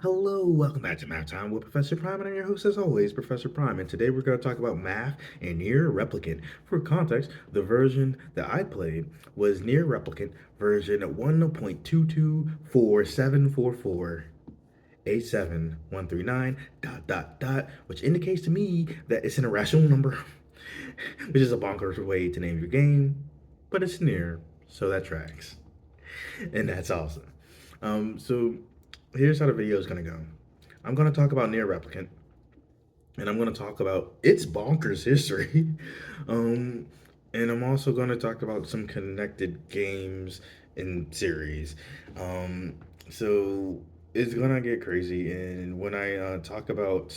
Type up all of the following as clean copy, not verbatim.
Hello, welcome back to Math Time with Professor Prime, and I'm your host, as always, Professor Prime. And today we're going to talk about math and NieR Replicant. For context, the version that I played was NieR Replicant version 1.2244744871139 dot dot dot, which indicates to me that it's an irrational number, which is a bonkers way to name your game, but it's NieR, so that tracks, and that's awesome. So here's how the video is going to go. I'm going to talk about NieR Replicant, and I'm going to talk about its bonkers history. um, and I'm also going to talk about some connected games and series. Um, so it's going to get crazy. And when I talk about,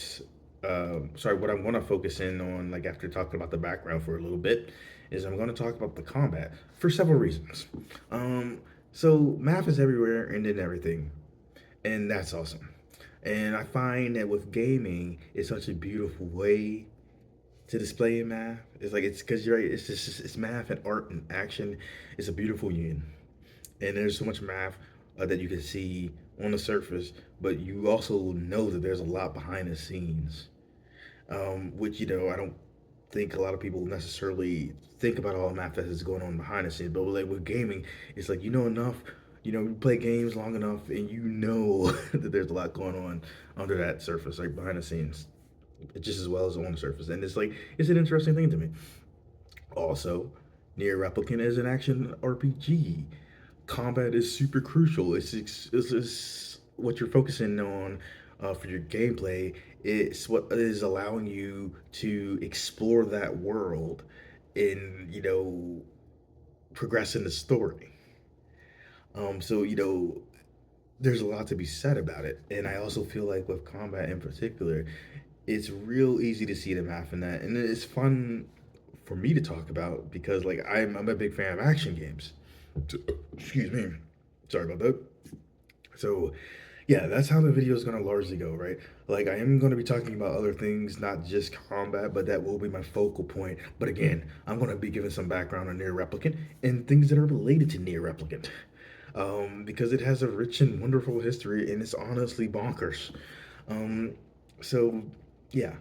what I'm going to focus in on, like after talking about the background for a little bit, is I'm going to talk about the combat for several reasons. So math is everywhere and in everything, and that's awesome. And I find that with gaming, it's such a beautiful way to display math. It's like it's because you're right. It's math and art and action. It's a beautiful union, and there's so much math that you can see on the surface, but you also know that there's a lot behind the scenes, which I don't think a lot of people necessarily think about all the math that is going on behind the scenes. But like with gaming, it's like enough. You play games long enough, and that there's a lot going on under that surface, like behind the scenes, just as well as on the surface. And it's an interesting thing to me. Also, NieR Replicant is an action RPG. Combat is super crucial. It's what you're focusing on for your gameplay. It's what is allowing you to explore that world and progress in the story. So there's a lot to be said about it, and I also feel like with combat in particular, it's real easy to see the math in that, and it's fun for me to talk about because like I'm a big fan of action games. Excuse me, sorry about that. So yeah, that's how the video is going to largely go, right? Like I am going to be talking about other things, not just combat, but that will be my focal point. But again, I'm going to be giving some background on NieR Replicant and things that are related to NieR Replicant, because it has a rich and wonderful history, and it's honestly bonkers. Um, so yeah,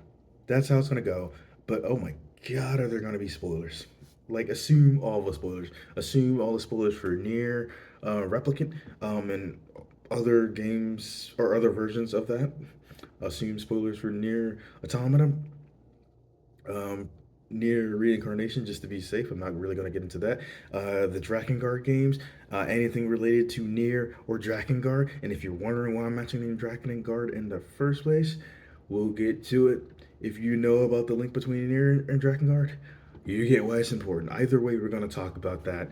that's how it's going to go. But oh my god, are there going to be spoilers? Like assume all the spoilers. Assume all the spoilers for NieR Replicant, and other games or other versions of that. Assume spoilers for NieR Automata, um, NieR Reincarnation, just to be safe. I'm not really going to get into that. The Drakengard games, anything related to NieR or Drakengard. And if you're wondering why I'm mentioning Drakengard in the first place, we'll get to it. If you know about the link between NieR and Drakengard, you get why it's important. Either way, we're going to talk about that.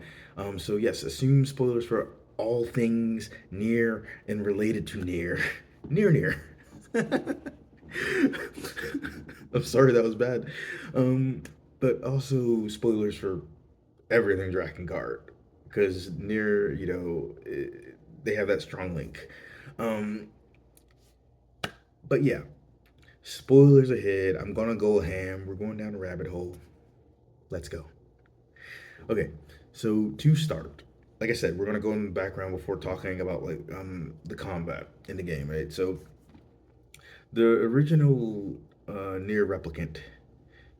So yes, assume spoilers for all things NieR and related to NieR. NieR. I'm sorry that was bad. But also spoilers for everything Drakengard because NieR, they have that strong link. Um, but yeah, spoilers ahead. I'm gonna go ham. We're going down a rabbit hole. Let's go. Okay, so to start, like I said, we're gonna go in the background before talking about like the combat in the game, right? So the original NieR Replicant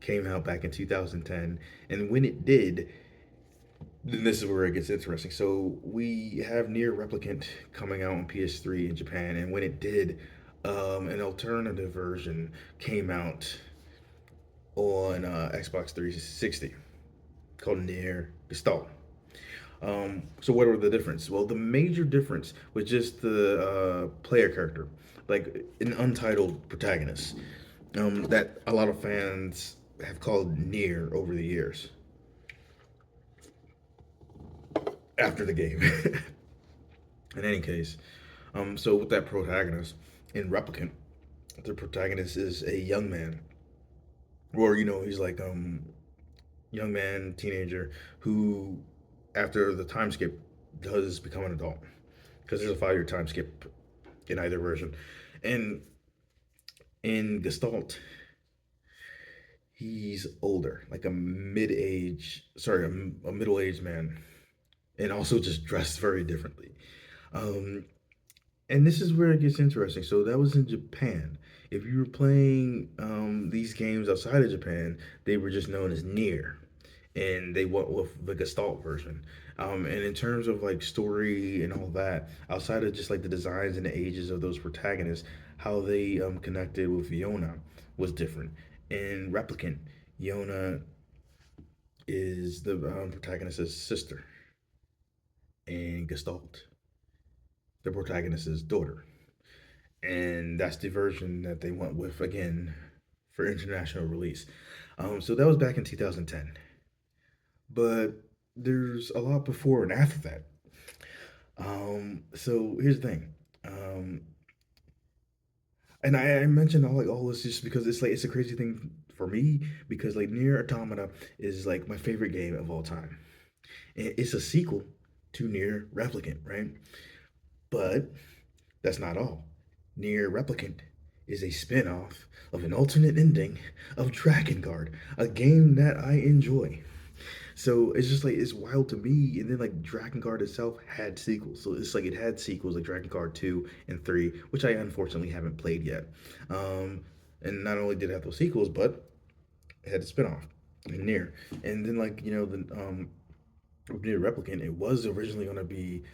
came out back in 2010, and when it did, then this is where it gets interesting. So we have NieR Replicant coming out on PS3 in Japan, and when it did, an alternative version came out on Xbox 360 called NieR Gestalt. So what were the difference? Well, the major difference was just the player character, like an untitled protagonist, that a lot of fans have called NieR over the years after the game. In any case, so with that protagonist in Replicant, the protagonist is a young man, or he's like young man, teenager who, after the time skip, does become an adult because there's a 5 year time skip in either version. And in Gestalt, he's older, like a middle aged man, and also just dressed very differently. Um, And this is where it gets interesting. So that was in Japan. If you were playing these games outside of Japan, they were just known as NieR, and they went with the Gestalt version. And in terms of like story and all that, outside of just like the designs and the ages of those protagonists, how they connected with Fiona was different. In Replicant, Fiona is the protagonist's sister, and Gestalt, the protagonist's daughter. And that's the version that they went with again for international release. So that was back in 2010. But there's a lot before and after that. So here's the thing. Um, and I mentioned all this just because it's a crazy thing for me because like Near Automata is like my favorite game of all time. And it's a sequel to Near Replicant, right? But that's not all. Near Replicant is a spin off of an alternate ending of Dragon Guard, a game that I enjoy. So it's just like it's wild to me. And then like Dragon Guard itself had sequels. So it's like it had sequels like Dragon Guard 2 and 3, which I unfortunately haven't played yet. Um, and not only did it have those sequels, but it had a spin-off in Near. And then like, the Near Replicant, it was originally going to be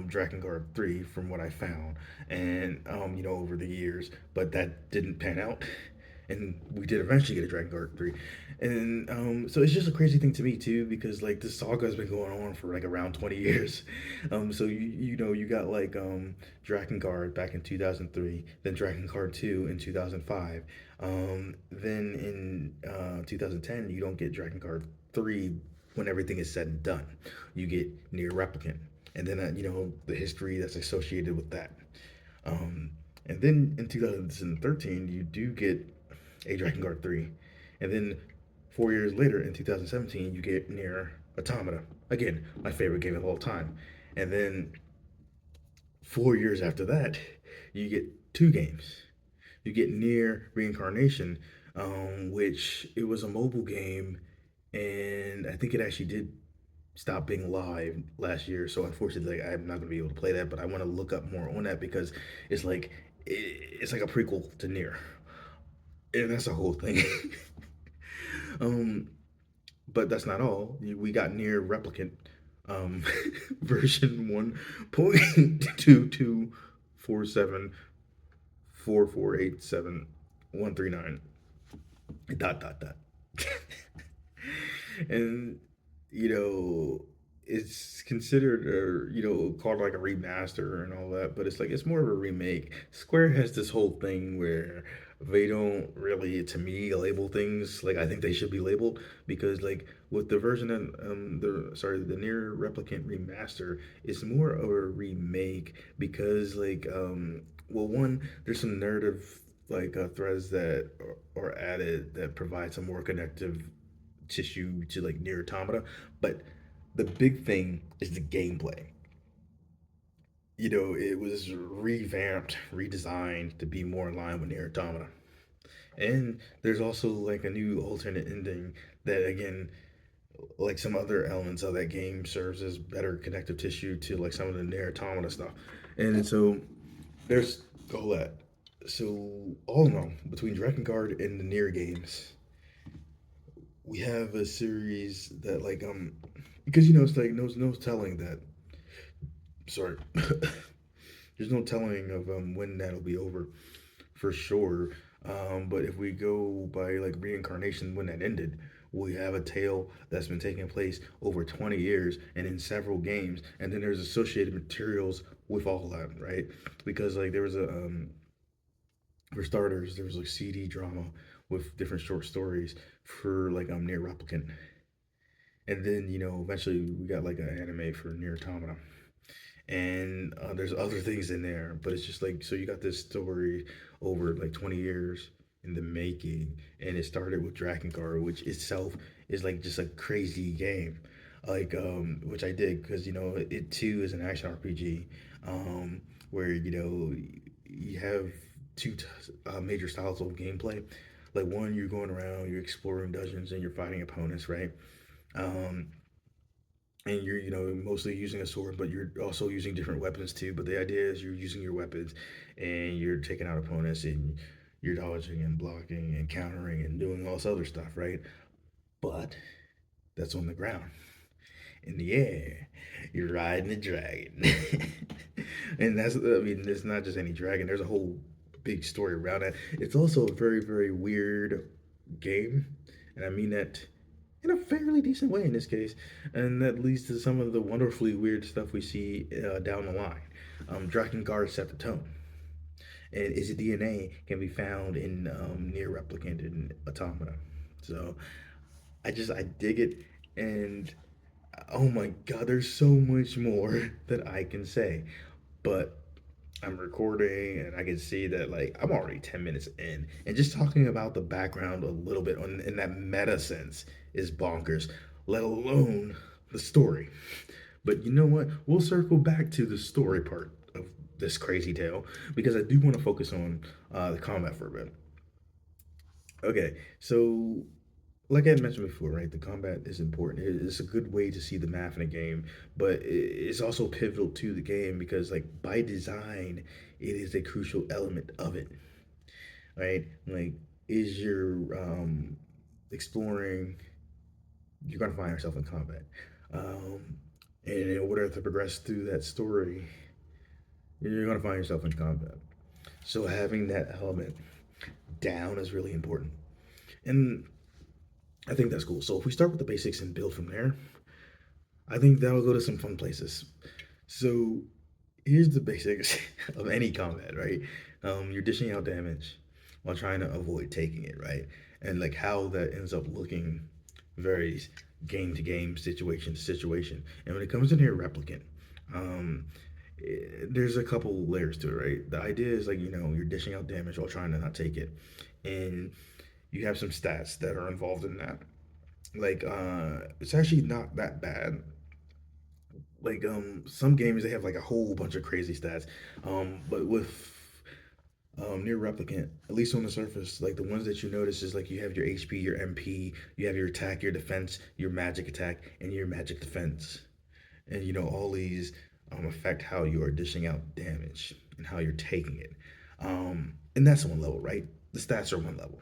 Dragon Guard 3 from what I found, and over the years, but that didn't pan out. And we did eventually get a Dragon Guard 3. And so it's just a crazy thing to me, too, because like this saga has been going on for like around 20 years. So you got like Dragon Guard back in 2003, then Dragon Guard 2 in 2005. Then in 2010, you don't get Dragon Guard 3 when everything is said and done. You get Near Replicant, and then the history that's associated with that. Um, and then in 2013, you do get a Dragon Guard 3, and then 4 years later in 2017, you get Near Automata. Again, my favorite game of all time. And then 4 years after that, you get two games. You get Near Reincarnation, which it was a mobile game, and I think it actually did stop being live last year. So unfortunately, like, I'm not gonna be able to play that. But I want to look up more on that because it's like it's like a prequel to Near, and that's a whole thing. um, but that's not all. We got Near Replicant, um, version 1.22474487 139 dot dot dot. And you know it's considered called like a remaster and all that, but it's like it's more of a remake. Square has this whole thing where they don't really, to me, label things like I think they should be labeled, because like with the version of the Near Replicant remaster, it's more of a remake because like well, one, there's some narrative like threads that are added that provide some more connective tissue to like Near Automata. But the big thing is the gameplay. It was revamped, redesigned to be more in line with Near Automata. And there's also like a new alternate ending that, again, like some other elements of that game, serves as better connective tissue to like some of the Near Automata stuff. And so there's all that. So all in all, between Dragon Guard and the Near games, we have a series that like because it's like no telling that, sorry, there's no telling of when that'll be over for sure. But if we go by like reincarnation, when that ended, we have a tale that's been taking place over 20 years and in several games, and then there's associated materials with all that, right? Because like there was a for starters, there was like CD drama with different short stories for like Near Replicant. And then eventually we got like an anime for Near Automata, and there's other things in there, but it's just like, so you got this story over like 20 years in the making, and it started with Dragon Guard, which itself is like just a crazy game, like which I did because it too is an action RPG, where you have two major styles of gameplay. Like one, you're going around, you're exploring dungeons, and you're fighting opponents, right? um and you're mostly using a sword, but you're also using different weapons too. But the idea is you're using your weapons, and you're taking out opponents, and you're dodging and blocking and countering and doing all this other stuff, right? But that's on the ground. In the air, you're riding a dragon, and that's, I mean, it's not just any dragon. There's a whole big story around that. It's also a very very weird game, and I mean that in a fairly decent way in this case, and that leads to some of the wonderfully weird stuff we see down the line. Drakengard set the tone, and its DNA can be found in NieR Replicant and Automata. So I dig it, and oh my god, there's so much more that I can say, but I'm recording and I can see that like I'm already 10 minutes in, and just talking about the background a little bit on in that meta sense is bonkers, let alone the story. But you know what? We'll circle back to the story part of this crazy tale because I do want to focus on the combat for a bit. Okay, so like I mentioned before, right? The combat is important. It's a good way to see the math in a game, but it's also pivotal to the game because, like, by design, it is a crucial element of it, right? Like, is your exploring, you're gonna find yourself in combat, um, and in order to progress through that story, you're gonna find yourself in combat. So having that element down is really important, and I think that's cool. So if we start with the basics and build from there, I think that'll go to some fun places. So here's the basics of any combat, right? You're dishing out damage while trying to avoid taking it, right? And like how that ends up looking varies game to game, situation to situation. And when it comes in here, replicant, um, there's a couple layers to it, right? The idea is like you're dishing out damage while trying to not take it, and you have some stats that are involved in that. Like it's actually not that bad. Like some games they have like a whole bunch of crazy stats, but with NieR Replicant, at least on the surface, like the ones that you notice is like you have your HP, your MP, you have your attack, your defense, your magic attack, and your magic defense, and all these affect how you are dishing out damage and how you're taking it, and that's one level, right? The stats are one level,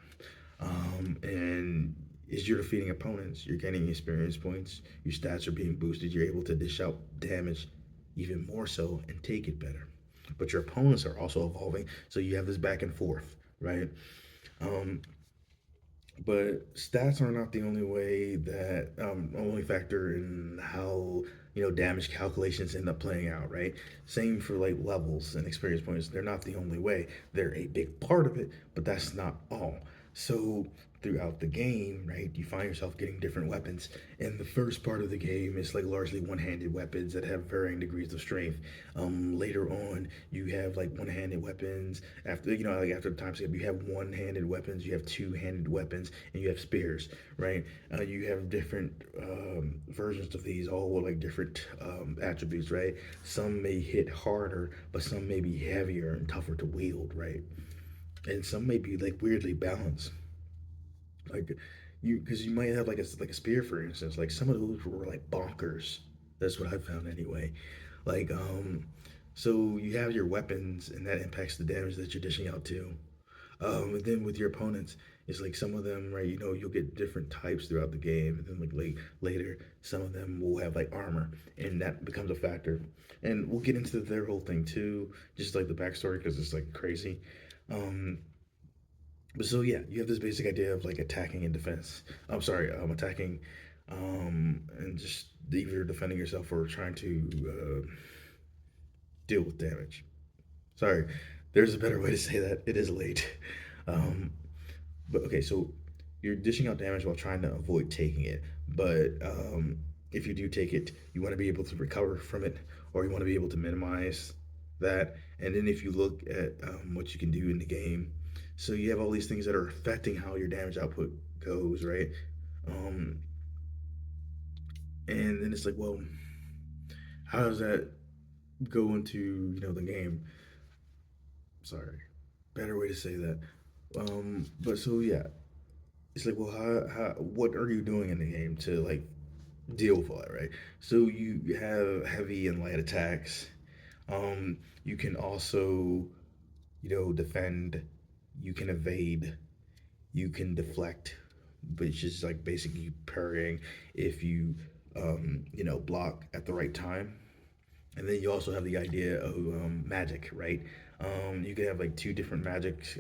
and as you're defeating opponents, you're gaining experience points. Your stats are being boosted. You're able to dish out damage even more so and take it better. But your opponents are also evolving, so you have this back and forth, right? Um, but stats are not the only way that only factor in how damage calculations end up playing out, right? Same for like levels and experience points. They're not the only way. They're a big part of it, but that's not all. So throughout the game, right, you find yourself getting different weapons. And the first part of the game is like largely one-handed weapons that have varying degrees of strength. Later on, you have like one-handed weapons. After like after the time skip, you have one-handed weapons. You have two-handed weapons, and you have spears, right? You have different versions of these, all with like different attributes, right? Some may hit harder, but some may be heavier and tougher to wield, right? And some may be like weirdly balanced, like because you might have like a spear, for instance. Like some of those were like bonkers. That's what I found anyway. Like so you have your weapons, and that impacts the damage that you're dishing out too. And then with your opponents, it's like some of them, right? You'll get different types throughout the game, and then like later, some of them will have like armor, and that becomes a factor. And we'll get into their whole thing too, just like the backstory, because it's like crazy. Um, but so yeah, you have this basic idea of like attacking and defense. I'm sorry, attacking, and just either defending yourself or trying to deal with damage. Sorry, there's a better way to say that. It is late. Um, but okay, so you're dishing out damage while trying to avoid taking it. But if you do take it, you want to be able to recover from it, or you want to be able to minimize that. And then if you look at what you can do in the game, so you have all these things that are affecting how your damage output goes, right? Um, and then it's like, well, how does that go into the game? Sorry, better way to say that. But so yeah, it's like, well, how what are you doing in the game to like deal with all that, right? So you have heavy and light attacks. You can also, defend. You can evade. You can deflect, which is like basically parrying if you, block at the right time. And then you also have the idea of magic, right? You can have like two different magics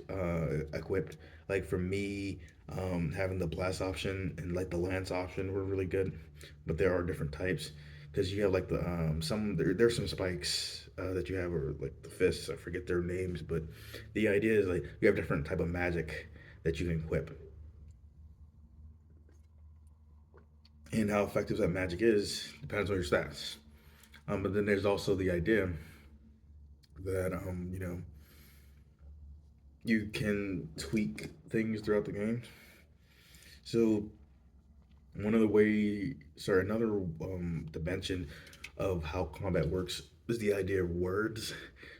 equipped. Like for me, having the blast option and like the lance option were really good, but there are different types because you have like the there's some spikes that you have or like the fists. I forget their names, but the idea is like you have different type of magic that you can equip, and how effective that magic is depends on your stats. But then there's also the idea that you can tweak things throughout the game. So one of the way, sorry, another dimension of how combat works is the idea of words.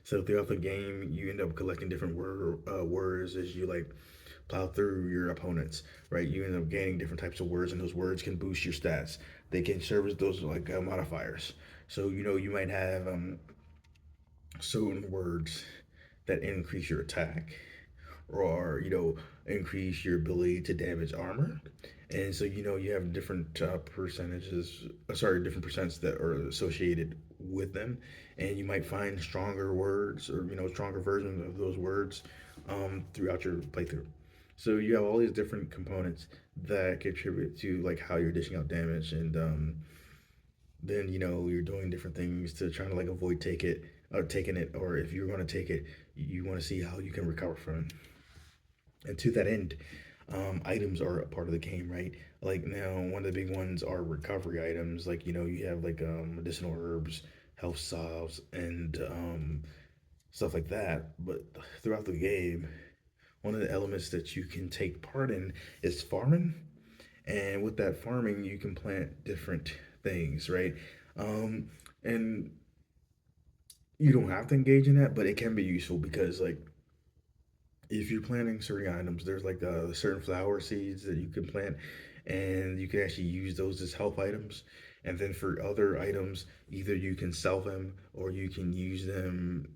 So throughout the game, you end up collecting different words as you like plow through your opponents, right? You end up gaining different types of words, and those words can boost your stats. They can serve as those like modifiers. So you might have certain words that increase your attack or increase your ability to damage armor, and so you have different percentages, sorry, different percents that are associated with them, and you might find stronger words or stronger versions of those words throughout your playthrough. So you have all these different components that contribute to like how you're dishing out damage, and then you're doing different things to try to like avoid take it or taking it, or if you're going to take it, you want to see how you can recover from it. And to that end, items are a part of the game, right? Like now, one of the big ones are recovery items. Like you have like medicinal herbs, health salves, and stuff like that. But throughout the game, one of the elements that you can take part in is farming, and with that farming, you can plant different things, right? And you don't have to engage in that, but it can be useful because like if you're planting certain items, there's like certain flower seeds that you can plant, and you can actually use those as health items. And then for other items, either you can sell them or you can use them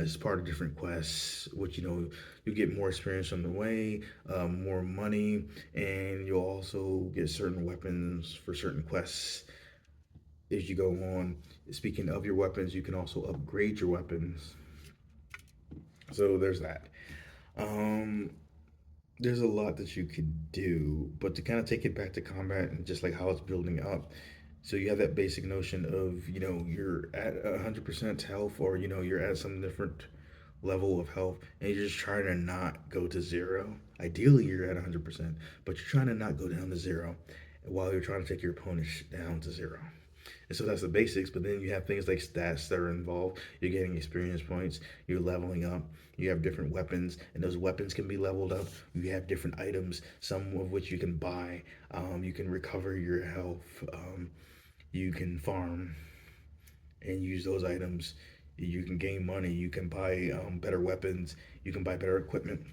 as part of different quests, which you get more experience on the way, more money, and you'll also get certain weapons for certain quests as you go on. Speaking of your weapons, you can also upgrade your weapons. So there's that. Um, there's a lot that you could do, but to kind of take it back to combat and just like how it's building up. So you have that basic notion of you're at 100% health, or you're at some different level of health, and you're just trying to not go to zero. Ideally, you're at 100%, but you're trying to not go down to zero while you're trying to take your opponent down to zero. And so that's the basics, but then you have things like stats that are involved. You're getting experience points, you're leveling up, you have different weapons, and those weapons can be leveled up. You have different items, some of which you can buy. You can recover your health, you can farm and use those items. You can gain money, you can buy better weapons, you can buy better equipment.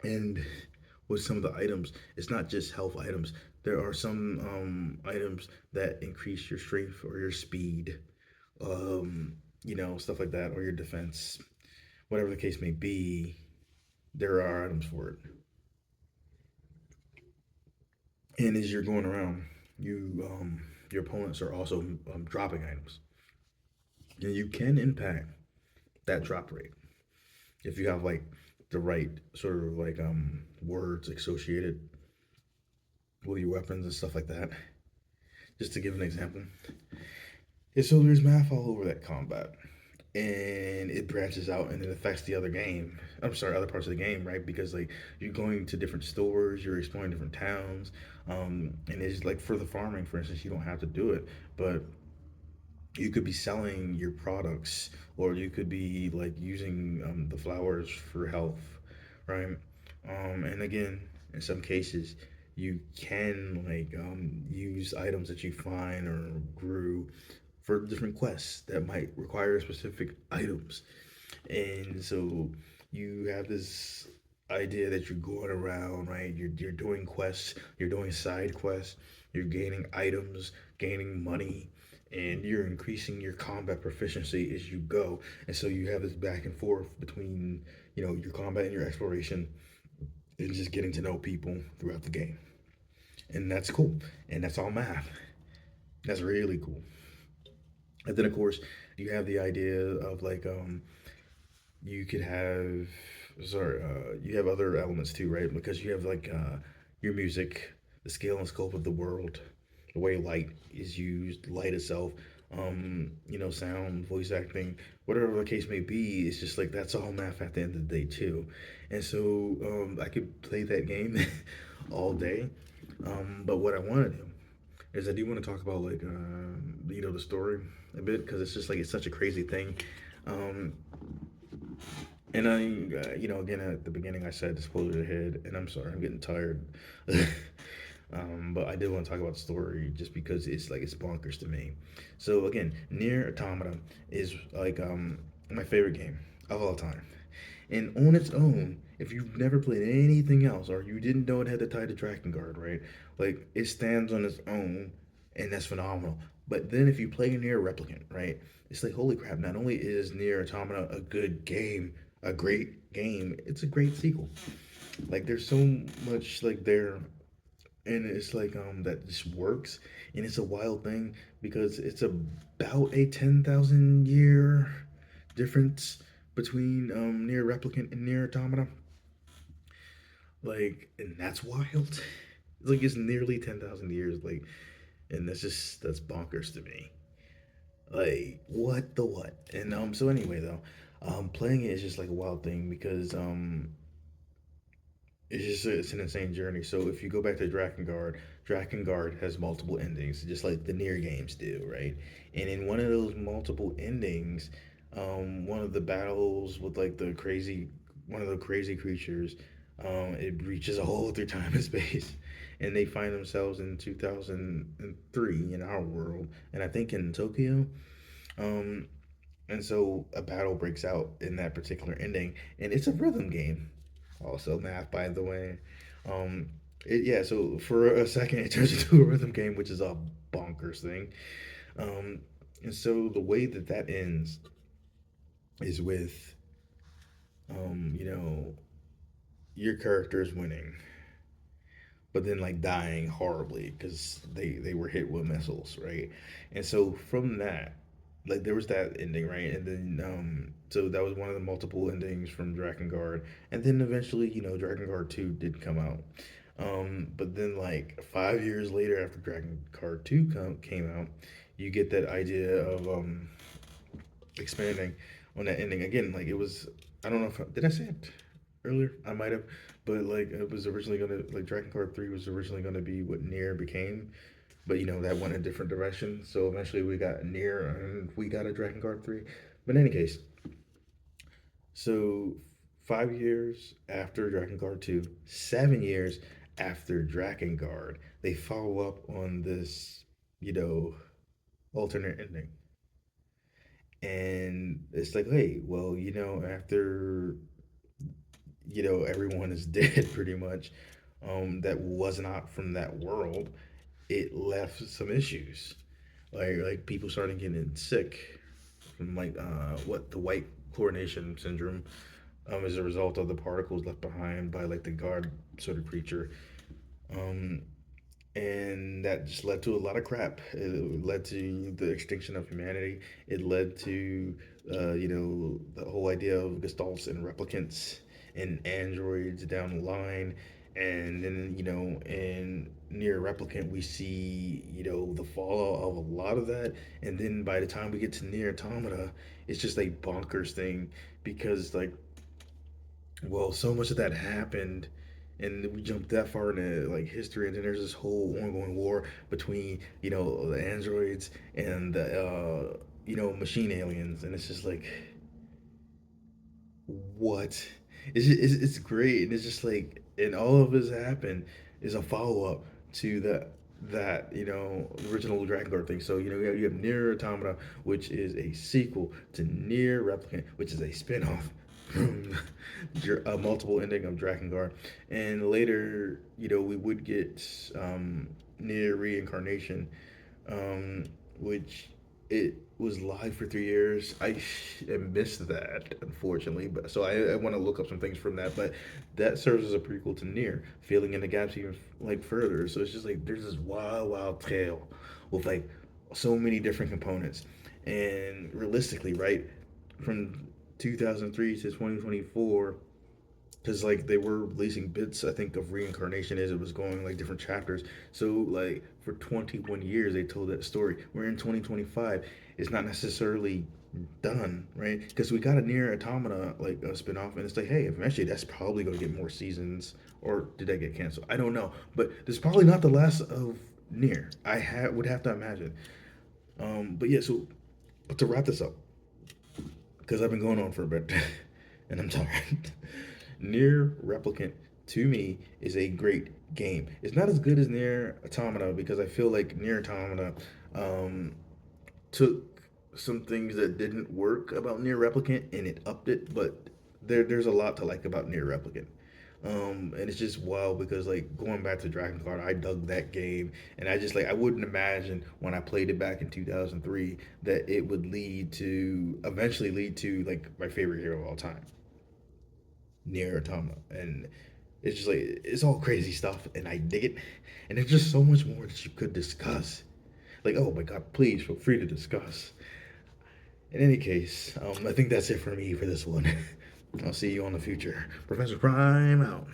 And with some of the items, it's not just health items. There are some items that increase your strength or your speed, stuff like that, or your defense, whatever the case may be. There are items for it. And as you're going around, your opponents are also dropping items, and you can impact that drop rate if you have like the right sort of like words associated with your weapons and stuff like that. Just to give an example. And so there's math all over that combat. And it branches out and it affects the other game. I'm sorry, other parts of the game, right? Because like you're going to different stores, you're exploring different towns, and it's like for the farming, for instance, you don't have to do it, but you could be selling your products, or you could be like using the flowers for health, right? And again, in some cases, you can like use items that you find or grew for different quests that might require specific items. And so you have this idea that you're going around, right? You're doing quests, you're doing side quests, You're gaining items, gaining money, and you're increasing your combat proficiency as you go. And so you have this back and forth between, your combat and your exploration and just getting to know people throughout the game. And that's cool. And that's all math. That's really cool. And then of course you have the idea of like you could have you have other elements too, right? Because you have like your music, the scale and scope of the world, the way light is used, light itself, sound, voice acting, whatever the case may be. It's just like that's all math at the end of the day too. And so I could play that game all day. But what I want to do is I do want to talk about like the story a bit, because it's just like it's such a crazy thing. Um, and again, at the beginning, I said spoiler ahead, and I'm sorry, I'm getting tired. But I did want to talk about the story just because it's like it's bonkers to me. So again, Near Automata is like my favorite game of all time. And on its own, if you've never played anything else or you didn't know it had the title Drakengard, right? Like it stands on its own, and that's phenomenal. But then if you play Near Replicant, right? It's like holy crap! Not only is Near Automata a good game, a great game, it's a great sequel. Like there's so much like there, and it's like that just works, and it's a wild thing because it's about a 10,000 year difference between Near Replicant and Near Automata. Like, and that's wild. It's like it's nearly 10,000 years. Like, and that's bonkers to me. Like, what the what? And so anyway though, playing it is just like a wild thing because it's an insane journey. So if you go back to Drakengard, Drakengard has multiple endings, just like the Near games do, right? And in one of those multiple endings, one of the battles with like one of the crazy creatures, it reaches a hole through time and space, and they find themselves in 2003 in our world, and I think in Tokyo. Um, and so a battle breaks out in that particular ending, and it's a rhythm game. Also math, by the way. Um, yeah, so for a second it turns into a rhythm game, which is a bonkers thing. Um, and so the way that that ends is with, um, you know, your character is winning, but then like dying horribly because they were hit with missiles, right? And so from that, like there was that ending, right? And then so that was one of the multiple endings from Drakengard, and then eventually Drakengard 2 did come out. But then like 5 years later, after Drakengard 2 came out, you get that idea of expanding on that ending again. Like it was, I don't know if did I say it earlier? I might have, but like it was originally gonna like Drakengard 3 was originally gonna be what Nier became, but that went a different direction. So eventually we got Nier and we got a Drakengard 3. But in any case, so 5 years after Drakengard 2, 7 years after Drakengard, they follow up on this, you know, alternate ending. And it's like, hey, well, after everyone is dead pretty much, that was not from that world, it left some issues. Like people started getting sick from like what the white coronation syndrome, as a result of the particles left behind by like the guard sort of creature. Um, and that just led to a lot of crap. It led to the extinction of humanity. It led to, the whole idea of gestalts and replicants and androids down the line. And then, in Near Replicant, we see, the fallout of a lot of that. And then by the time we get to Near Automata, it's just a bonkers thing because, like, well, so much of that happened, and we jumped that far into like history, and then there's this whole ongoing war between the androids and the machine aliens, and it's just like what? It's great, and it's just like, and all of this happened is a follow up to that original Dragon Guard thing. So you have Near Automata, which is a sequel to Near Replicant, which is a spinoff from a multiple ending of Drakengard. And later we would get NieR Reincarnation, um, which it was live for 3 years. I missed that, unfortunately, but so I want to look up some things from that. But that serves as a prequel to NieR, filling in the gaps even like further. So it's just like there's this wild, wild tale with like so many different components, and realistically, right, from 2003 to 2024, because like they were releasing bits, I think, of reincarnation as it was going, like different chapters. So like for 21 years they told that story. We're in 2025. It's not necessarily done, right? Because we got a NieR Automata like a spin-off, and it's like, hey, eventually that's probably going to get more seasons. Or did that get canceled? I don't know, but this is probably not the last of NieR. Would have to imagine. But yeah, so but to wrap this up, because I've been going on for a bit and I'm tired. NieR Replicant to me is a great game. It's not as good as NieR Automata because I feel like NieR Automata um, took some things that didn't work about NieR Replicant and it upped it, but there's a lot to like about NieR Replicant. And it's just wild because like going back to Dragon Card, I dug that game, and I just like I wouldn't imagine when I played it back in 2003 that it would eventually lead to like my favorite hero of all time, NieR Automata, and it's just like it's all crazy stuff, and I dig it. And there's just so much more that you could discuss. Like, oh my god, please feel free to discuss. In any case, I think that's it for me for this one. I'll see you on the future. Professor Prime out.